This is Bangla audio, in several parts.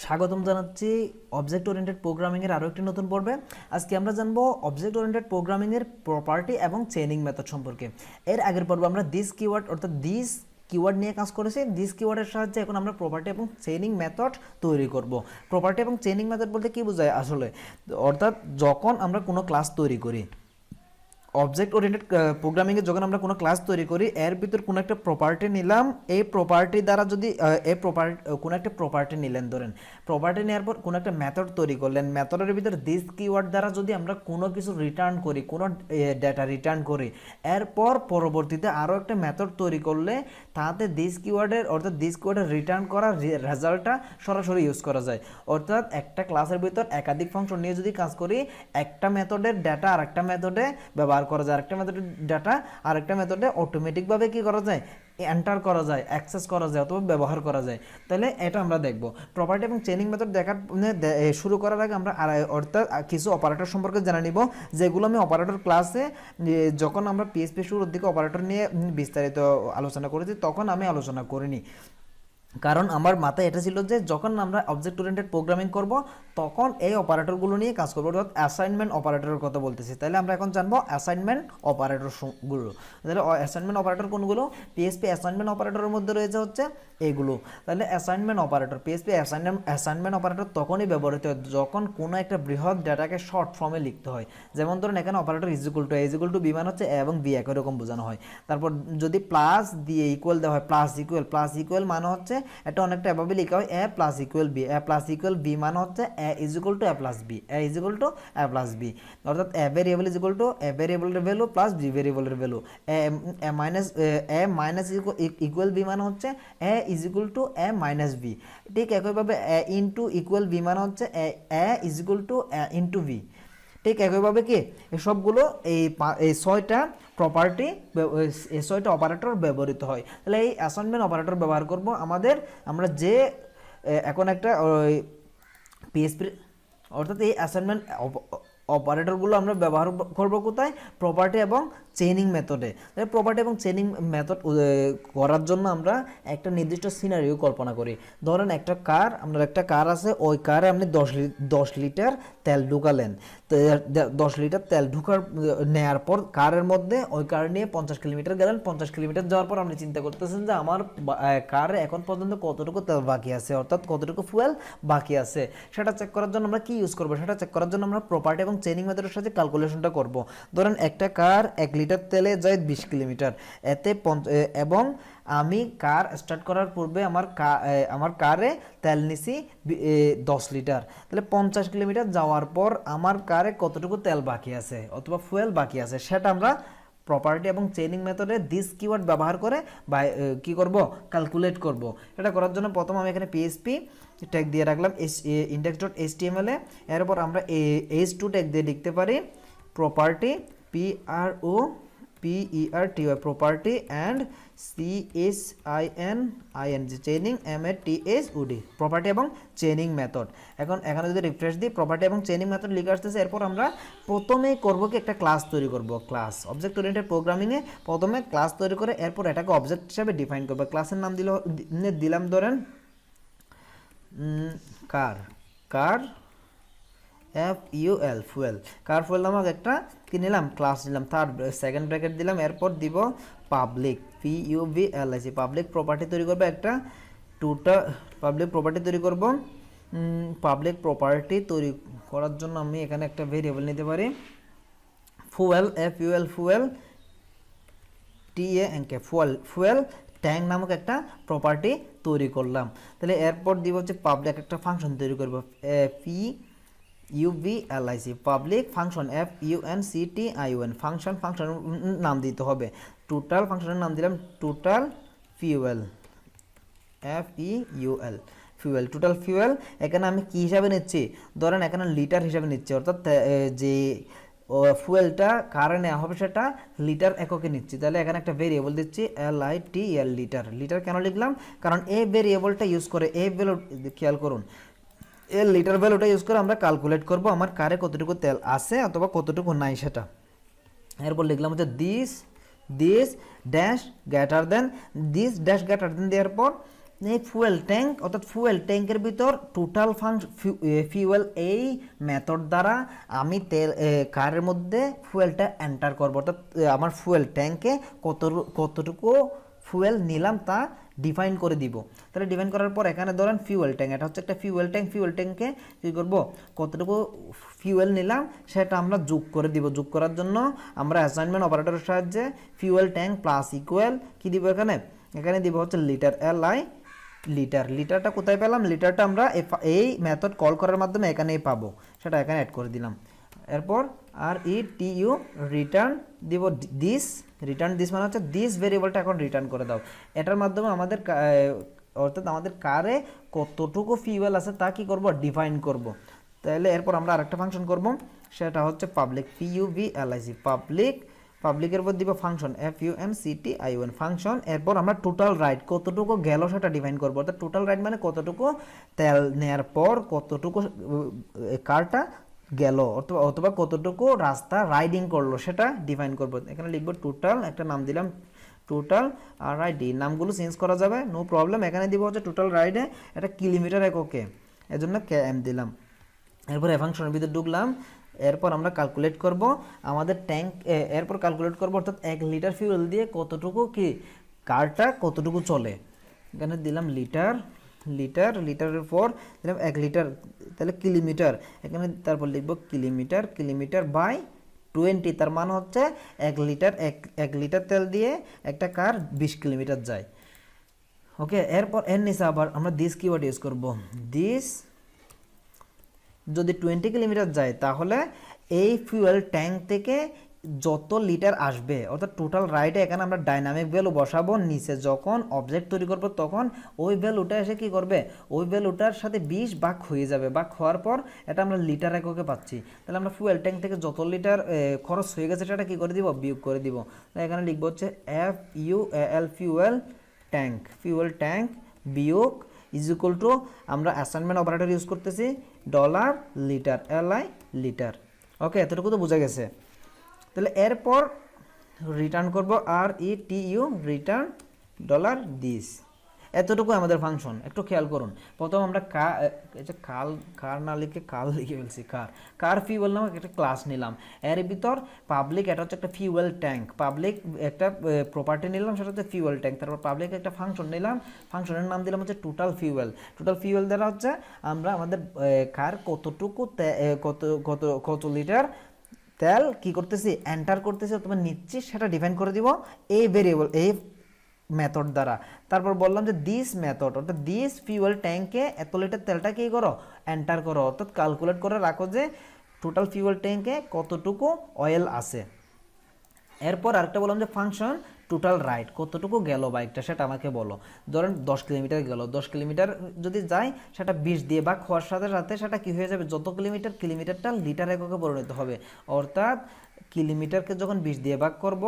স্বাগতম জানাচ্ছি অবজেক্ট ওরিয়েন্টেড প্রোগ্রামিং এর আরো একটি নতুন পর্বে। আজকে আমরা জানবো অবজেক্ট ওরিয়েন্টেড প্রোগ্রামিং এর প্রপার্টি এবং চেইনিং মেথড সম্পর্কে। এর আগের পর্বে আমরা দিস কিওয়ার্ড অর্থাৎ দিস কিওয়ার্ড নিয়ে কাজ করেছি। দিস কিওয়ার্ডের সাহায্যে এখন আমরা প্রপার্টি এবং চেইনিং মেথড তৈরি করব। প্রপার্টি এবং চেইনিং মেথড বলতে কি বোঝায় আসলে, অর্থাৎ যখন আমরা কোনো ক্লাস তৈরি করি, অবজেক্ট ওরিয়েন্টেড প্রোগ্রামিংয়ে যখন আমরা কোনো ক্লাস তৈরি করি, এর ভিতর কোনো একটা প্রপার্টি নিলাম, এই প্রপার্টি দ্বারা যদি কোনো একটা প্রপার্টি নিলেন, ধরেন প্রপার্টি নেওয়ার পর কোনো একটা মেথড তৈরি করলেন, মেথডের ভিতর দিস কিওয়ার্ড দ্বারা যদি আমরা কোনো কিছু রিটার্ন করি, কোনো ডেটা রিটার্ন করি, এরপর পরবর্তীতে আরও একটা মেথড তৈরি করলে তাতে দিস কিওয়ার্ডের অর্থাৎ দিস কিওয়ার্ডের রিটার্ন করার রেজাল্টটা সরাসরি ইউজ করা যায়। অর্থাৎ একটা ক্লাসের ভিতর একাধিক ফাংশন নিয়ে যদি কাজ করি, একটা মেথডের ডেটা আর একটা মেথডে ব্যবহার করা যায়, আরেকটা মেথডের ডাটা আরেকটা মেথডে অটোমেটিকভাবে কি করা যায়, এন্টার করা যায়, অ্যাক্সেস করা যায় অথবা ব্যবহার করা যায়। তাহলে এটা আমরা দেখব। প্রপার্টি এবং চেইনিং মেথড দেখার শুরু করার আগে আমরা অর্থাৎ কিছু অপারেটর সম্পর্কে জানা নিব, যেগুলো আমি অপারেটর ক্লাসে যখন আমরা পিএইচপি শুরুর দিকে অপারেটর নিয়ে বিস্তারিত আলোচনা করেছি তখন আমি আলোচনা করিনি, কারণ আমার মাথায় এটা ছিল যে যখন আমরা অবজেক্ট ওরিয়েন্টেড প্রোগ্রামিং করব তখন এই অপারেটরগুলো নিয়ে কাজ করবো, অর্থাৎ অ্যাসাইনমেন্ট অপারেটরের কথা বলতেছি। তাহলে আমরা এখন জানবো অ্যাসাইনমেন্ট অপারেটরগুলো। তাহলে অ্যাসাইনমেন্ট অপারেটর কোনগুলো? পিএইচপি অ্যাসাইনমেন্ট অপারেটরের মধ্যে রয়েছে হচ্ছে এগুলো। তাহলে assignment operator, PHP assignment operator তখনই ব্যবহৃত হয় যখন কোনো একটা বৃহৎ ডেটাকে শর্ট ফর্মে লিখতে হয়। যেমন ধরুন এখানে operator is equal to B মানে হচ্ছে এ এবং বি একই রকম বোঝানো হয়। তারপর যদি প্লাস দিয়ে ইকুয়াল দেওয়া হয়, প্লাস ইকুয়াল মানে হচ্ছে এটা অনেকটা এভাবে লেখা হয় A plus equal B, A plus equal B মানে হচ্ছে A is equal to A plus B, A is equal to A plus B, অর্থাৎ A variable is equal to A ভেরিয়েবলের ভ্যালু প্লাস বি ভেরিয়েবলের value. A minus equal B মানে হচ্ছে A is equal to A minus B. ঠিক একইভাবে এ ইন্টু ইকুয়াল বি মানে হচ্ছে A is equal to A into B. ঠিক একইভাবে কি সবগুলো এই ছয়টা প্রপার্টি, এই ছয়টা অপারেটর ব্যবহৃত হয়। তাহলে এই অ্যাসাইনমেন্ট অপারেটর ব্যবহার করব আমরা যে এখন একটা পিএইচপি অর্থাৎ এই অ্যাসাইনমেন্ট অপারেটরগুলো আমরা ব্যবহার করব কোথায়? প্রপার্টি এবং চেইনিং মেথডে। তাহলে প্রপার্টি এবং চেইনিং মেথড করার জন্য আমরা একটা নির্দিষ্ট সিনারিও কল্পনা করি। ধরেন একটা কার আছে, ওই কারে আপনি 10 লিটার তেল ঢুকালেন। 10 লিটার তেল নেওয়ার পর কারের মধ্যে ওই কার নিয়ে 50 কিলোমিটার গেলেন। 50 কিলোমিটার যাওয়ার পর আপনি চিন্তা করতেছেন যে আমার কারে এখন পর্যন্ত কতটুকু তেল বাকি আছে, অর্থাৎ কতটুকু ফুয়েল বাকি আছে। সেটা চেক করার জন্য আমরা কি ইউজ করবো? সেটা চেক করার জন্য আমরা প্রপার্টি এবং চেইনিং মেথডের সাথে ক্যালকুলেশনটা করব। ধরেন একটা কার 1 লিটার তেলে যায় 20 কিলোমিটার, এতে এবং আমি কার স্টার্ট করার পূর্বে আমার কারে তেল নিছি 10 লিটার। তাহলে 50 কিলোমিটার যাওয়ার পর আমার কারে কতটুকু তেল বাকি আছে অথবা ফুয়েল বাকি আছে, সেটা আমরা প্রপার্টি এবং চেইনিং মেথডে দিস কিওয়ার্ড ব্যবহার করে বা কি করব, ক্যালকুলেট করব। এটা করার জন্য প্রথম আমি এখানে পিএইচপি ট্যাগ দিয়ে রাখলাম index.html এ। এরপর আমরা h2 ট্যাগ দিয়ে লিখতে পারি property PROPERTY property and CHINING chaining METHOD property এবং চেইনিং মেথড। এখন এখানে যদি রিফ্রেশ দিই, প্রপার্টি এবং চেইনিং মেথড লিখে আসতেছে। এরপর আমরা প্রথমেই করব কি, একটা ক্লাস তৈরি করব। ক্লাস অবজেক্ট ওরিয়েন্টেড প্রোগ্রামিংয়ে প্রথমে ক্লাস তৈরি করে এরপর এটাকে অবজেক্ট হিসাবে ডিফাইন করব। ক্লাসের নাম দিলাম ধরেন কার FUL ফুয়েল, কার ফুয়েল নামক একটা কি নিলাম, ক্লাস নিলাম। থার্ড সেকেন্ড ব্র্যাকেট দিলাম, এরপর দিব পাবলিক PUBLIC পাবলিক প্রপার্টি তৈরি করব। একটা পাবলিক প্রপার্টি তৈরি করব। পাবলিক প্রপার্টি তৈরি করার জন্য আমি এখানে একটা ভেরিয়েবল নিতে পারি fuel FUL fuel TANK fuel tank নামক একটা প্রপার্টি তৈরি করলাম। তাহলে এরপর দিব হচ্ছে পাবলিক একটা ফাংশন তৈরি করব PUBLIC পাবলিক ফাংশন FUNCTION ফাংশনের নাম দিতে হবে। টোটাল ফাংশনের নাম দিলাম total fuel FEUL fuel, total fuel. এখানে আমি কি হিসাবে নিচ্ছি? ধরেন এখানে লিটার হিসাবে নিচ্ছি, অর্থাৎ যে ফুয়েলটা কারে নেওয়া হবে সেটা লিটার এককে নিচ্ছি। তাহলে এখানে একটা ভেরিয়েবল দিচ্ছি LITL লিটার কেন লিখলাম? কারণ এই ভেরিয়েবলটা ইউজ করে এই ভ্যালু খেয়াল করুন, এই লিটার ভ্যালুটা ইউজ করে আমরা ক্যালকুলেট করব আমার কারে কতটুকু তেল আছে অথবা কতটুকু নাই সেটা। এরপর লিখলাম হচ্ছে দিস ড্যাশ গ্রেটার দেন দেওয়ার পর এই ফুয়েল ট্যাঙ্ক অর্থাৎ ফুয়েল ট্যাঙ্কের ভিতর টোটাল ফিউয়েল এই মেথড দ্বারা আমি তেল কারের মধ্যে ফুয়েলটা এন্টার করব, অর্থাৎ আমার ফুয়েল ট্যাঙ্কে কতটুকু ফুয়েল নিলাম তা ডিফাইন করে দিব। তাহলে ডিফাইন করার পর এখানে ধরেন ফিউয়েল ট্যাঙ্ক, এটা হচ্ছে একটা ফিউয়েল ট্যাঙ্ক। ফিউয়েল ট্যাঙ্কে কী করব, কতটুকু ফিউয়েল নিলাম সেটা আমরা যোগ করে দিব। যোগ করার জন্য আমরা অ্যাসাইনমেন্ট অপারেটরের সাহায্যে ফিউয়েল ট্যাঙ্ক প্লাস ইকুয়াল কী দিব, এখানে দিব হচ্ছে লিটার, LI লিটার। লিটারটা কোথায় পেলাম, লিটারটা আমরা এই মেথড কল করার মাধ্যমে এখানেই পাবো, সেটা এখানে অ্যাড করে দিলাম। এরপর RETU রিটার্ন দিব দিস, রিটার্ন দিস মানে হচ্ছে দিস ভেরিয়েবলটা এখন রিটার্ন করে দাও। এটার মাধ্যমে আমাদের অর্থাৎ আমাদের কারে কতটুকু ফিউয়েল আছে তা কি করব, ডিফাইন করব। তাহলে এরপর আমরা আরেকটা ফাংশন করব, সেটা হচ্ছে পাবলিক, PUBLIC পাবলিক। পাবলিকের উপর দিব ফাংশন FUNCTION ফাংশন। এরপর আমরা টোটাল রাইড কতটুকু গেল সেটা ডিফাইন করব, অর্থাৎ টোটাল রাইড মানে কতটুকু তেল নেওয়ার পর কতটুকু কারটা গেল অথবা কতটুকু রাস্তা রাইডিং করলো সেটা ডিফাইন করব। এখানে লিখব টোটাল, একটা নাম দিলাম টোটাল RID, নামগুলো চেঞ্জ করা যাবে নো প্রবলেম। এখানে দিব হচ্ছে টোটাল রাইডে এটা কিলোমিটার এককে, এজন্য KM দিলাম। এরপর এই ফাংশনের ভিতরে ঢুকলাম। এরপর আমরা ক্যালকুলেট করব আমাদের ট্যাঙ্ক, এরপর ক্যালকুলেট করব অর্থাৎ 1 লিটার ফিউয়েল দিয়ে কতটুকু কি কারটা কতটুকু চলে। এখানে দিলাম লিটার, লিটার, লিটারের পর দিলাম 1 লিটার, তাহলে কিলোমিটার। এখানে তারপর লিখব কিলোমিটার, কিলোমিটার বাই 20, তার মানে হচ্ছে 1 লিটার 1 লিটার তেল দিয়ে একটা কার 20 কিলোমিটার যায়। ওকে, এরপর এর নিচে আবার আমরা দিস কিওয়ার্ড ইউজ করব। দিস যদি 20 কিলোমিটার যায় তাহলে এই ফুয়েল ট্যাঙ্ক থেকে যত লিটার আসবে অর্থাৎ টোটাল রাইডে এখানে আমরা ডাইনামিক ভ্যালু বসাবো। নিচে যখন অবজেক্ট তৈরি করব তখন ওই ভ্যালুটা এসে কি করবে, ওই ভ্যালুটার সাথে 20 ভাগ হয়ে যাবে। ভাগ হওয়ার পর এটা আমরা লিটার এককে পাচ্ছি। তাহলে আমরা ফুয়েল ট্যাঙ্ক থেকে যত লিটার খরচ হয়ে গেছে সেটা কি করে দিব, বিয়োগ করে দিব। এখানে লিখবো হচ্ছে FUEL fuel tank, fuel tank বিয়োগ ইজ ইকুয়াল টু, আমরা অ্যাসাইনমেন্ট অপারেটর ইউজ করতেছি ডলার লিটার, LI লিটার। ওকে, এতটুকু তো বোঝা গেছে। তাহলে এরপর রিটার্ন করব RETU রিটার্ন ডলার দিস, এতটুকু আমাদের ফাংশন। একটু খেয়াল করুন, প্রথম আমরা কার না লিখে কাল লিখে ফেলছি, কার ফিউয়েল নামক একটা ক্লাস নিলাম। এর ভিতর পাবলিক, এটা হচ্ছে একটা ফিউয়েল ট্যাঙ্ক, পাবলিক একটা প্রপার্টি নিলাম সেটা হচ্ছে ফিউয়েল ট্যাঙ্ক। তারপর পাবলিক একটা ফাংশন নিলাম, ফাংশনের নাম দিলাম হচ্ছে টোটাল ফিউয়েল। টোটাল ফিউয়েল দ্বারা হচ্ছে আমরা আমাদের কার কতটুকু কত লিটার তেল কি করতেছি, এন্টার করতেছি অথবা নিচ্ছি সেটা ডিফাইন করে দিব এই ভেরিয়েবল, এই মেথড দ্বারা। তারপর বললাম যে দিস মেথড অর্থাৎ দিস ফিউয়েল ট্যাঙ্কে এত লিটার তেলটা কি করো, এন্টার করো, অর্থাৎ ক্যালকুলেট করে রাখো যে টোটাল ফিউয়েল ট্যাঙ্কে কতটুকু অয়েল আছে। এরপর আরেকটা বললাম যে ফাংশন টোটাল রাইড কতটুকু গেল বাইকটা সেটা আমাকে বলো। ধরেন 10 কিলোমিটার গেল, 10 কিলোমিটার যদি যায় সেটা 20 দিয়ে ভাগ হওয়ার সাথে সাথে সেটা কি হয়ে যাবে, যত কিলোমিটার, কিলোমিটারটা লিটার এককে পরিণত হবে। অর্থাৎ কিলোমিটারকে যখন 20 দিয়ে ভাগ করব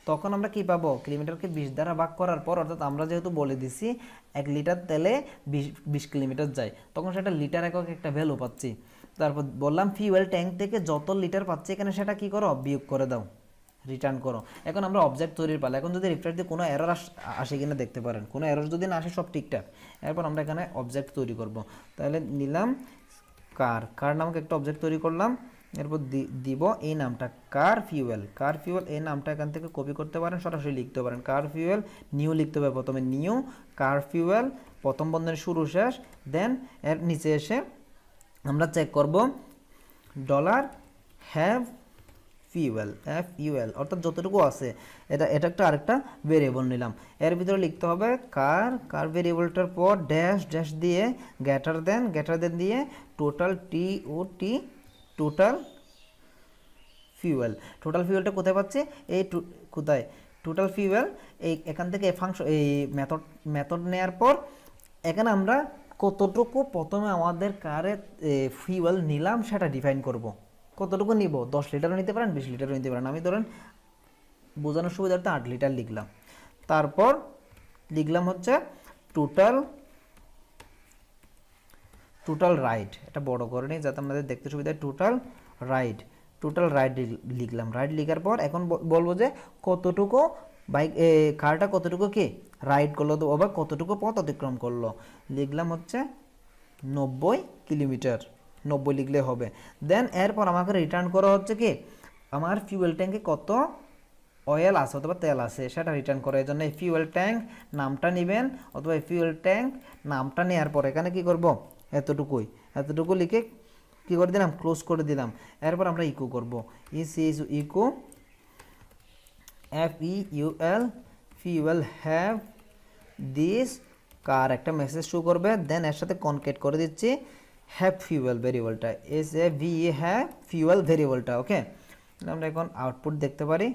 তখন আমরা কি পাবো, কিলোমিটারকে 20 দ্বারা ভাগ করার পর, অর্থাৎ আমরা যেহেতু বলে দিছি 1 লিটার তেলে 20 কিলোমিটার যায়, তখন সেটা লিটার একক একটা ভ্যালু পাচ্ছি। তারপর বললাম ফিউয়েল ট্যাঙ্ক থেকে যত লিটার পাচ্ছি এখানে সেটা কি করো, বিয়োগ করে দাও, রিটার্ন করো। এখন আমরা অবজেক্ট তৈরির পালা। এখন যদি রিফ্রেশ দিয়ে কোনো এরর আসে কিনা দেখতে পারেন, কোনো এরর যদি না আসে সব ঠিকঠাক। এরপর আমরা এখানে অবজেক্ট তৈরি করব। তাহলে নিলাম কার নামক একটা অবজেক্ট তৈরি করলাম। এরপর দিব এই নামটা কার ফিউয়েল, এই নামটা এখান থেকে কপি করতে পারেন, সরাসরি লিখতে পারেন কার ফিউয়েল, নিউ লিখতে হবে প্রথমে, নিউ কার ফিউয়েল প্রথম বন্ধনের শুরু শেষ। দেন এর নিচে এসে আমরা চেক করব ডলার হ্যাভ ফিউয়েল, FUEL অর্থাৎ যতটুকু আছে এটা একটা আরেকটা ভেরিয়েবল নিলাম। এর ভিতরে লিখতে হবে কার ভেরিয়েবলটার পর ড্যাশ দিয়ে গ্রেটার দেন দিয়ে total TOT total fuel. Total ফিউয়েলটা কোথায় পাচ্ছি, এই কোথায় টোটাল ফিউয়েল, এই এখান থেকে ফাংশন এই মেথড নেওয়ার পর এখানে আমরা কতটুকু প্রথমে আমাদের কারে ফিউয়েল নিলাম সেটা ডিফাইন করব। কতটুকু নিব, 10 লিটারও নিতে পারেন, 20 লিটারও নিতে পারেন। আমি ধরেন বোঝানোর সুবিধার্থে 8 লিটার লিখলাম। তারপর লিখলাম হচ্ছে টোটাল রাইড, এটা বড় করে নিই যাতে আমাদের দেখতে সুবিধা হয়। টোটাল রাইড লিখলাম। রাইড লিখার পর এখন বলবো যে কতটুকু বাইক কারটা কতটুকু কি রাইড করলো বা কতটুকু পথ অতিক্রম করলো, লিখলাম হচ্ছে 90 কিলোমিটার, 90 লিখলে হবে। দেন এরপর আমাকে রিটার্ন করা হচ্ছে কি আমার ফিউয়েল ট্যাঙ্কে কত অয়েল আছে অথবা তেল আছে সেটা রিটার্ন করে। এই জন্য এই ফিউয়েল ট্যাঙ্ক নামটা নেবেন, অথবা এই ফিউয়েল ট্যাঙ্ক নামটা নেওয়ার পর এখানে কি করব এতটুকু লিখে কি করে দিলাম, ক্লোজ করে দিলাম। এরপর আমরা ইকো করব, eco FEUL fuel have this car, একটা মেসেজ শো করবে। দেন এর সাথে কনকেট করে দিচ্ছি হ্যাভ ফিউয়েল ভেরিয়েবলটা, SAVE হ্যাভ ফিউয়েল ভেরিয়েবলটা। ওকে, আমরা এখন আউটপুট দেখতে পারি,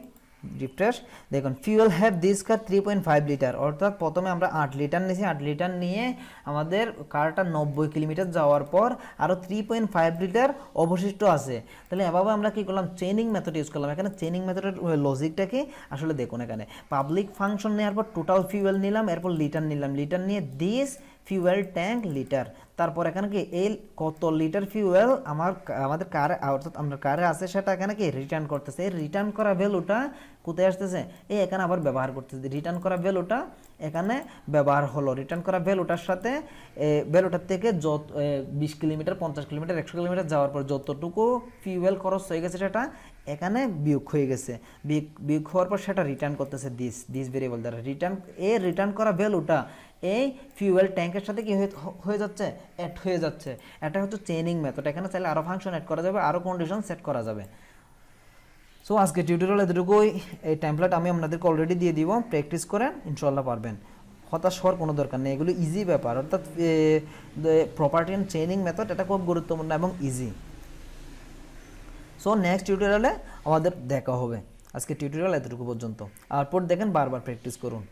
রিফ্রেশ। দেখুন fuel have this car 3.5 litre, অর্থাৎ প্রথমে আমরা 8 লিটার নিয়েছি, 8 লিটার নিয়ে আমাদের কারটা 90 কিলোমিটার যাওয়ার পর আরও 3.5 লিটার অবশিষ্ট আছে। তাহলে এভাবে আমরা কি করলাম, চেইনিং মেথড ইউজ করলাম। এখানে চেইনিং মেথডের লজিকটা কি আসলে দেখুন, এখানে পাবলিক ফাংশন নেওয়ার পর টোটাল ফিউয়েল নিলাম, এরপর লিটার নিলাম, লিটার নিয়ে দিস ফিউয়েল ট্যাঙ্ক লিটার, তারপর এখানে কি এই কত লিটার ফিউয়েল আমাদের কারে অর্থাৎ আমরা কারে আছে সেটা এখানে কি রিটার্ন করতেছে। এই রিটার্ন করা ভ্যালুটা কোথায় আসতেছে, এই এখানে আবার ব্যবহার করতেছে। রিটার্ন করা ভ্যালুটা এখানে ব্যবহার হলো, রিটার্ন করা ভ্যালুটার সাথে ভ্যালুটার থেকে যত 20 কিলোমিটার 50 কিলোমিটার 100 কিলোমিটার যাওয়ার পর যতটুকু ফিউয়েল খরচ হয়ে গেছে সেটা এখানে বিয়োগ হয়ে গেছে, বিয়োগ হওয়ার পর সেটা রিটার্ন করতেছে দিস ভেরিয়েবল দ্বারা। রিটার্ন করা ভ্যালুটা এই ফিউয়েল ট্যাঙ্কের সাথে কি হয়ে যাচ্ছে, অ্যাড হয়ে যাচ্ছে। এটা হচ্ছে চেইনিং মেথড। এখানে চাইলে আরও ফাংশন অ্যাড করা যাবে, আরও কন্ডিশন সেট করা যাবে। সো আজকে টিউটোরিয়াল এতটুকুই। এই টেমপ্লেট আমি আপনাদেরকে অলরেডি দিয়ে দিব, প্র্যাকটিস করেন, ইনশাল্লাহ পারবেন। হতাশ হওয়ার কোনো দরকার নেই, এগুলো ইজি ব্যাপার। অর্থাৎ প্রপার্টি অ্যান্ড চেইনিং মেথড এটা খুব গুরুত্বপূর্ণ এবং ইজি। সো নেক্সট টিউটোরিয়ালে আমাদের দেখা হবে। আজকে টিউটোরিয়াল এতটুকু পর্যন্ত, আর পর দেখেন বারবার প্র্যাকটিস করুন।